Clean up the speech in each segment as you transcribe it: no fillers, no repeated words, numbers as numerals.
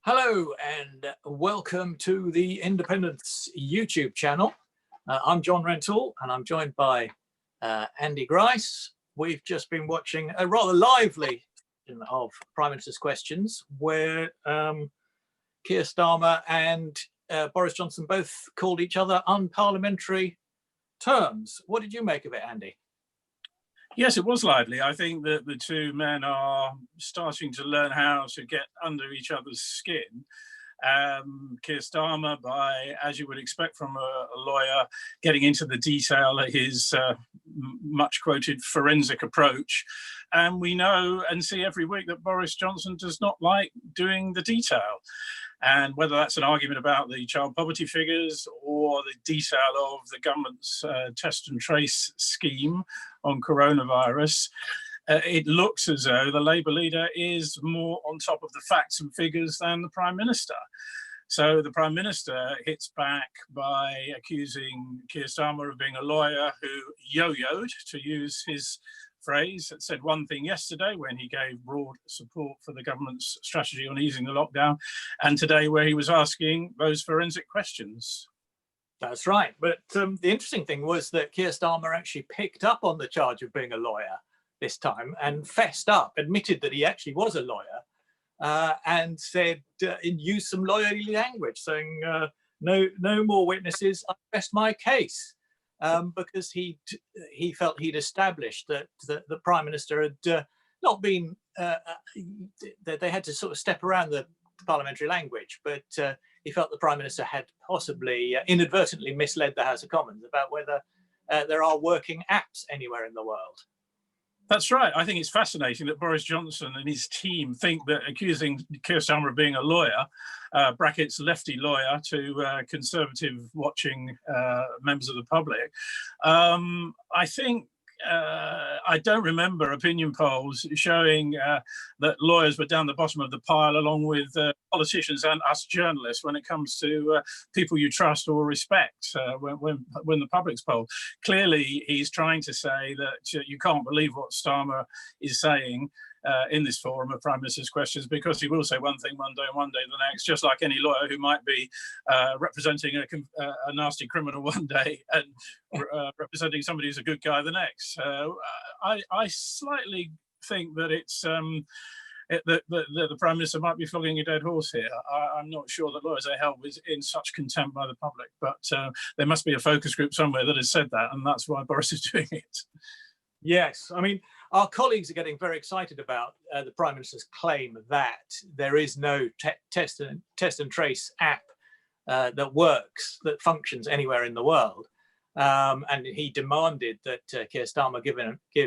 Hello and welcome to the Independence YouTube channel. I'm John Rentoul and I'm joined by Andy Grice. We've just been watching a rather lively of Prime Minister's Questions where Keir Starmer and Boris Johnson both called each other unparliamentary terms. What did you make of it, Andy? Yes, it was lively. I think that the two men are starting to learn how to get under each other's skin. Keir Starmer, by, as you would expect from a lawyer, getting into the detail of his much quoted forensic approach. And we know and see every week that Boris Johnson does not like doing the detail. And whether that's an argument about the child poverty figures or the detail of the government's test and trace scheme on coronavirus, it looks as though the Labour leader is more on top of the facts and figures than the Prime Minister. So the Prime Minister hits back by accusing Keir Starmer of being a lawyer who yo-yoed, to use his phrase, said one thing yesterday when he gave broad support for the government's strategy on easing the lockdown, and today where he was asking those forensic questions. That's right. But the interesting thing was that Keir Starmer actually picked up on the charge of being a lawyer this time and fessed up, admitted that he actually was a lawyer, and said, used some lawyerly language, saying, no more witnesses, I rest my case. Because he felt he'd established that the Prime Minister had not been, that they had to sort of step around the parliamentary language, but he felt the Prime Minister had possibly inadvertently misled the House of Commons about whether there are working apps anywhere in the world. That's right. I think it's fascinating that Boris Johnson and his team think that accusing Keir Starmer of being a lawyer, brackets lefty lawyer to conservative watching members of the public. I think I don't remember opinion polls showing that lawyers were down the bottom of the pile along with politicians and us journalists when it comes to people you trust or respect when the public's polled. Clearly, he's trying to say that you can't believe what Starmer is saying in this forum of Prime Minister's Questions, because he will say one thing one day and one day the next, just like any lawyer who might be representing a nasty criminal one day and representing somebody who's a good guy the next. I slightly think that it's that the Prime Minister might be flogging a dead horse here. I'm not sure that lawyers are held in such contempt by the public, but there must be a focus group somewhere that has said that, and that's why Boris is doing it. Yes, I mean, our colleagues are getting very excited about the Prime Minister's claim that there is no test and trace app that works, that functions anywhere in the world. And he demanded that Keir Starmer give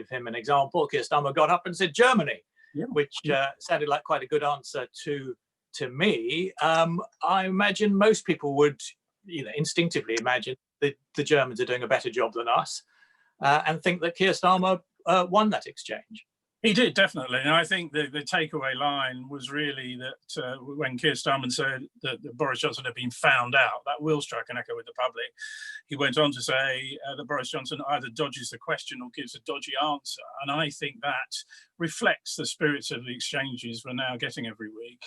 him an example. Keir Starmer got up and said Germany, yeah, which sounded like quite a good answer to me. I imagine most people would instinctively imagine that the Germans are doing a better job than us, and think that Keir Starmer won that exchange. He did, definitely. And I think the takeaway line was really that when Keir Starmer said that Boris Johnson had been found out, that will strike an echo with the public. He went on to say that Boris Johnson either dodges the question or gives a dodgy answer. And I think that reflects the spirits of the exchanges we're now getting every week.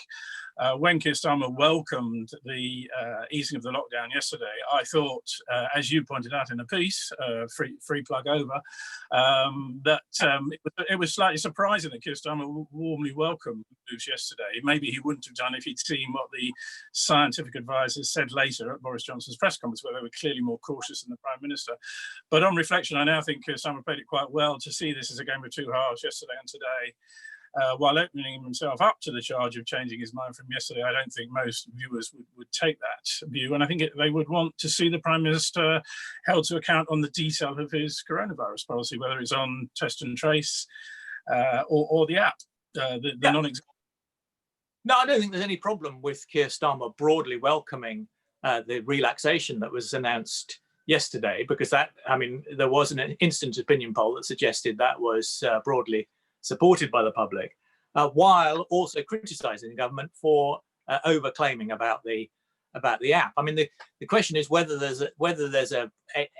When Keir Starmer welcomed the easing of the lockdown yesterday, I thought, as you pointed out in a piece, free plug over, that it was slightly surprising that Keir Starmer warmly welcomed the moves yesterday. Maybe he wouldn't have done if he'd seen what the scientific advisors said later at Boris Johnson's press conference, where they were clearly more cautious than the Prime Minister. But on reflection, I now think Keir Starmer played it quite well to see this as a game of two halves yesterday and today. While opening himself up to the charge of changing his mind from yesterday, I don't think most viewers would take that view. And I think they would want to see the Prime Minister held to account on the detail of his coronavirus policy, whether it's on test and trace or the app, the non-exam. No, I don't think there's any problem with Keir Starmer broadly welcoming the relaxation that was announced yesterday, because that, I mean, there was an instant opinion poll that suggested that was broadly supported by the public, while also criticising the government for over-claiming about the app. I mean, the question is whether there's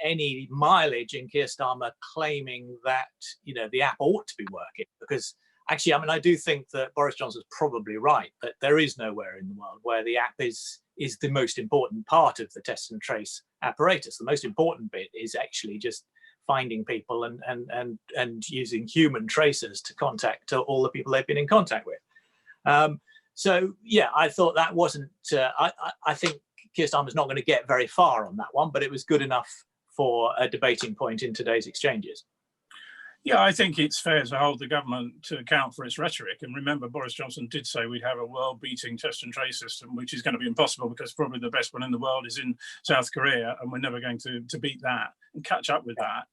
any mileage in Keir Starmer claiming that the app ought to be working, because actually, I mean, I do think that Boris Johnson's probably right, that there is nowhere in the world where the app is the most important part of the test and trace apparatus. The most important bit is actually just finding people and using human tracers to contact all the people they've been in contact with. So yeah, I thought that wasn't. I think Keir Starmer's not going to get very far on that one, but it was good enough for a debating point in today's exchanges. Yeah, I think it's fair to hold the government to account for its rhetoric. And remember, Boris Johnson did say we'd have a world-beating test and trace system, which is going to be impossible because probably the best one in the world is in South Korea, and we're never going to beat that and catch up with that.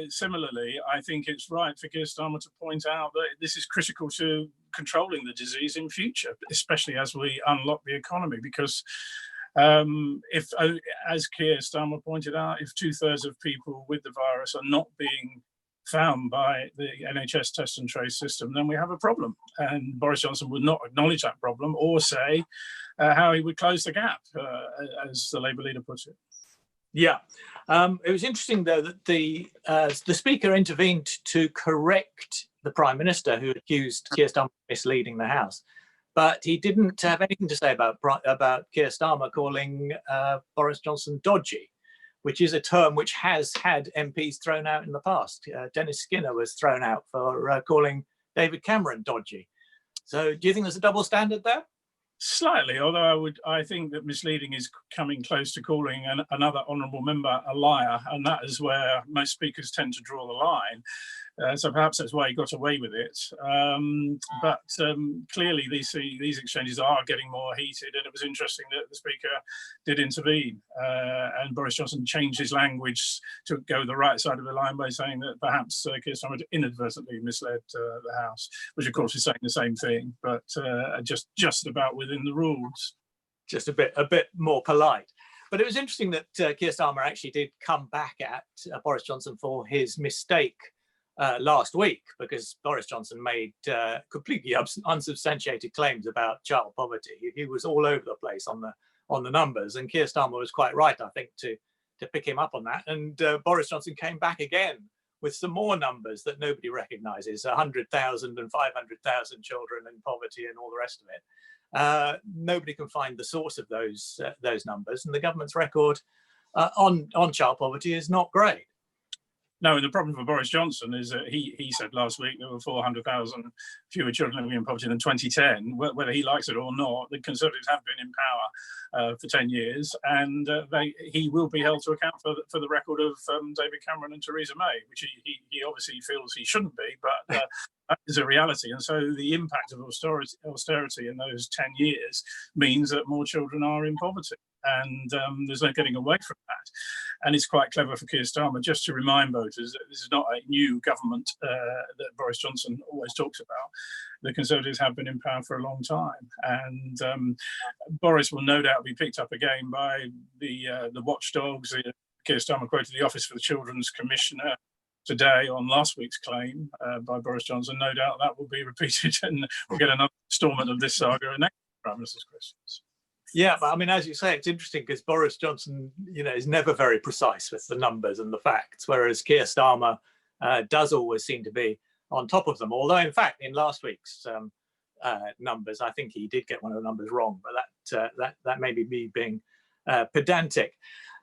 Similarly, I think it's right for Keir Starmer to point out that this is critical to controlling the disease in future, especially as we unlock the economy, because if, as Keir Starmer pointed out, if 2/3 of people with the virus are not being found by the NHS test and trace system, then we have a problem. And Boris Johnson would not acknowledge that problem or say how he would close the gap, as the Labour leader put it. Yeah, it was interesting though that the Speaker intervened to correct the Prime Minister who accused Keir Starmer of misleading the House. But he didn't have anything to say about Keir Starmer calling Boris Johnson dodgy, which is a term which has had MPs thrown out in the past. Dennis Skinner was thrown out for calling David Cameron dodgy. So do you think there's a double standard there? Slightly, although I think that misleading is coming close to calling another honourable member a liar, and that is where most speakers tend to draw the line. So perhaps that's why he got away with it. But clearly these exchanges are getting more heated, and it was interesting that the Speaker did intervene, and Boris Johnson changed his language to go the right side of the line by saying that perhaps Keir Starmer had inadvertently misled the House, which of course is saying the same thing, but just about within the rules. Just a bit more polite. But it was interesting that Keir Starmer actually did come back at Boris Johnson for his mistake last week, because Boris Johnson made completely unsubstantiated claims about child poverty. He was all over the place on the numbers, and Keir Starmer was quite right, I think, to pick him up on that. And Boris Johnson came back again with some more numbers that nobody recognises: 100,000 and 500,000 children in poverty and all the rest of it. Nobody can find the source of those numbers, and the government's record on child poverty is not great. No, and the problem for Boris Johnson is that he said last week there were 400,000 fewer children living in poverty than 2010. Whether he likes it or not, the Conservatives have been in power for 10 years, and he will be held to account for the record of David Cameron and Theresa May, which he obviously feels he shouldn't be, but that is a reality. And so the impact of austerity in those 10 years means that more children are in poverty, and there's no getting away from that. And it's quite clever for Keir Starmer just to remind voters that this is not a new government that Boris Johnson always talks about. The Conservatives have been in power for a long time, and Boris will no doubt be picked up again by the watchdogs. Keir Starmer quoted the Office for the Children's Commissioner today on last week's claim by Boris Johnson. No doubt that will be repeated, and we'll get another instalment of this saga next Prime Minister's questions. Yeah, but I mean, as you say, it's interesting because Boris Johnson, is never very precise with the numbers and the facts, whereas Keir Starmer does always seem to be on top of them. Although, in fact, in last week's numbers, I think he did get one of the numbers wrong, but that may be me being pedantic.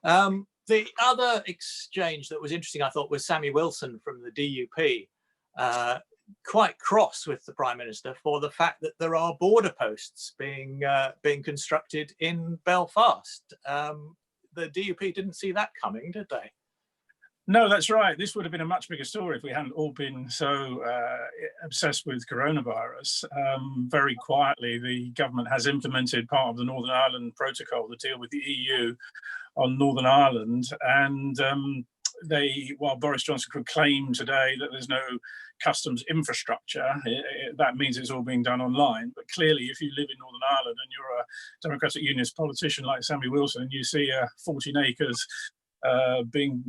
The other exchange that was interesting, I thought, was Sammy Wilson from the DUP, quite cross with the Prime Minister for the fact that there are border posts being constructed in Belfast. The DUP didn't see that coming, did they? No, that's right. This would have been a much bigger story if we hadn't all been so obsessed with coronavirus. Very quietly, the government has implemented part of the Northern Ireland Protocol to deal with the EU on Northern Ireland, and while Boris Johnson could claim today that there's no customs infrastructure, that means it's all being done online. But clearly, if you live in Northern Ireland and you're a Democratic Unionist politician like Sammy Wilson, and you see 14 acres being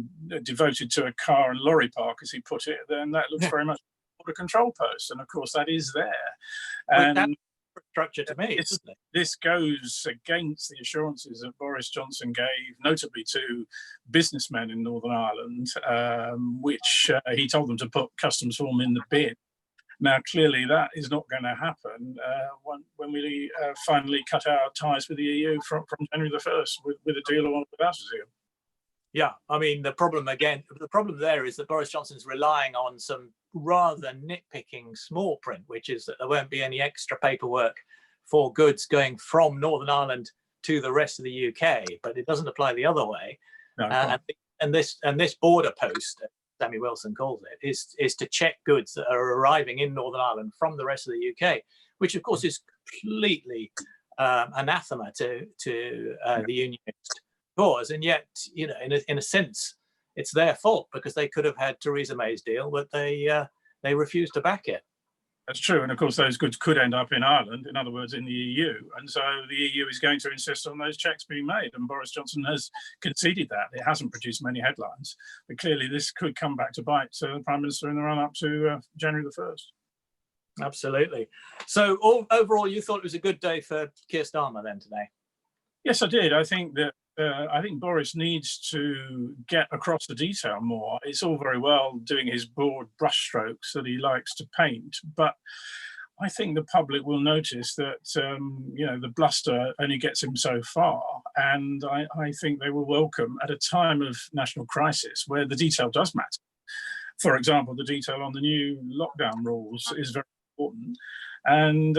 devoted to a car and lorry park, as he put it, then that looks very much like a border control post. And of course, that is there. And structure to me, isn't it? This goes against the assurances that Boris Johnson gave, notably to businessmen in Northern Ireland, which he told them to put customs form in the bin. Now, clearly, that is not going to happen when we finally cut our ties with the EU from January the 1st, with a deal or without a deal. Yeah, I mean, the problem there is that Boris Johnson's relying on some rather nitpicking small print, which is that there won't be any extra paperwork for goods going from Northern Ireland to the rest of the UK, but it doesn't apply the other way. No, and this border post, Sammy Wilson calls it, is to check goods that are arriving in Northern Ireland from the rest of the UK, which of course is completely anathema to the unionist cause. And yet, you know, in a sense, it's their fault, because they could have had Theresa May's deal, but they refused to back it. That's true, and of course those goods could end up in Ireland, in other words, in the EU, and so the EU is going to insist on those checks being made, and Boris Johnson has conceded that. It hasn't produced many headlines, but clearly this could come back to bite the Prime Minister in the run-up to January the 1st. Absolutely. So overall, you thought it was a good day for Keir Starmer then today? Yes, I did. I think that Boris needs to get across the detail more. It's all very well doing his broad brushstrokes that he likes to paint, but I think the public will notice that you know, the bluster only gets him so far, and I think they will welcome, at a time of national crisis where the detail does matter. For example, the detail on the new lockdown rules is very important. And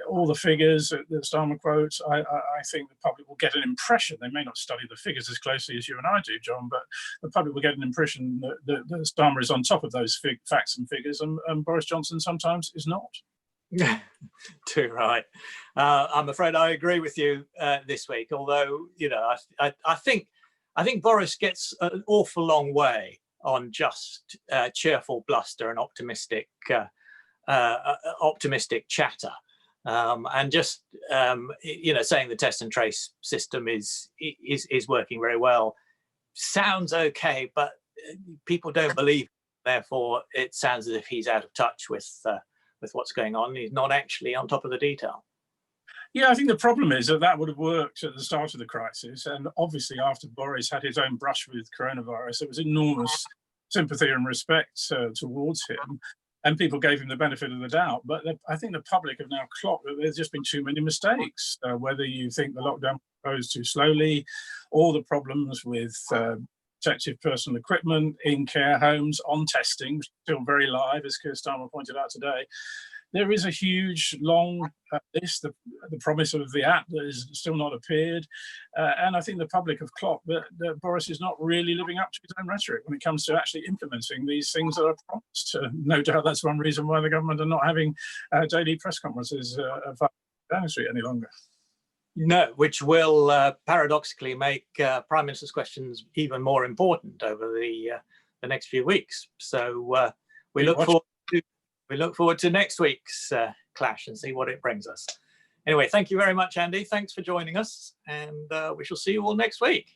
all the figures that Starmer quotes, I think the public will get an impression. They may not study the figures as closely as you and I do, John, but the public will get an impression that Starmer is on top of those facts and figures, and Boris Johnson sometimes is not. Too right. I'm afraid I agree with you this week, although, you know, I think Boris gets an awful long way on just cheerful bluster and optimistic chatter, and just you know, saying the test and trace system is working very well sounds okay, but people don't believe. Therefore, it sounds as if he's out of touch with what's going on. He's not actually on top of the detail. Yeah, I think the problem is that would have worked at the start of the crisis, and obviously after Boris had his own brush with coronavirus, there was enormous sympathy and respect towards him. And people gave him the benefit of the doubt. But I think the public have now clocked that there's just been too many mistakes. Whether you think the lockdown goes too slowly, or the problems with protective personal equipment in care homes, on testing, which is still very live, as Keir Starmer pointed out today. There is a huge, long list, the promise of the app that has still not appeared. And I think the public have clocked that Boris is not really living up to his own rhetoric when it comes to actually implementing these things that are promised. No doubt that's one reason why the government are not having daily press conferences at Downing Street any longer. No, which will paradoxically make Prime Minister's questions even more important over the next few weeks. So we look forward to next week's clash and see what it brings us. Anyway, thank you very much, Andy. Thanks for joining us, and we shall see you all next week.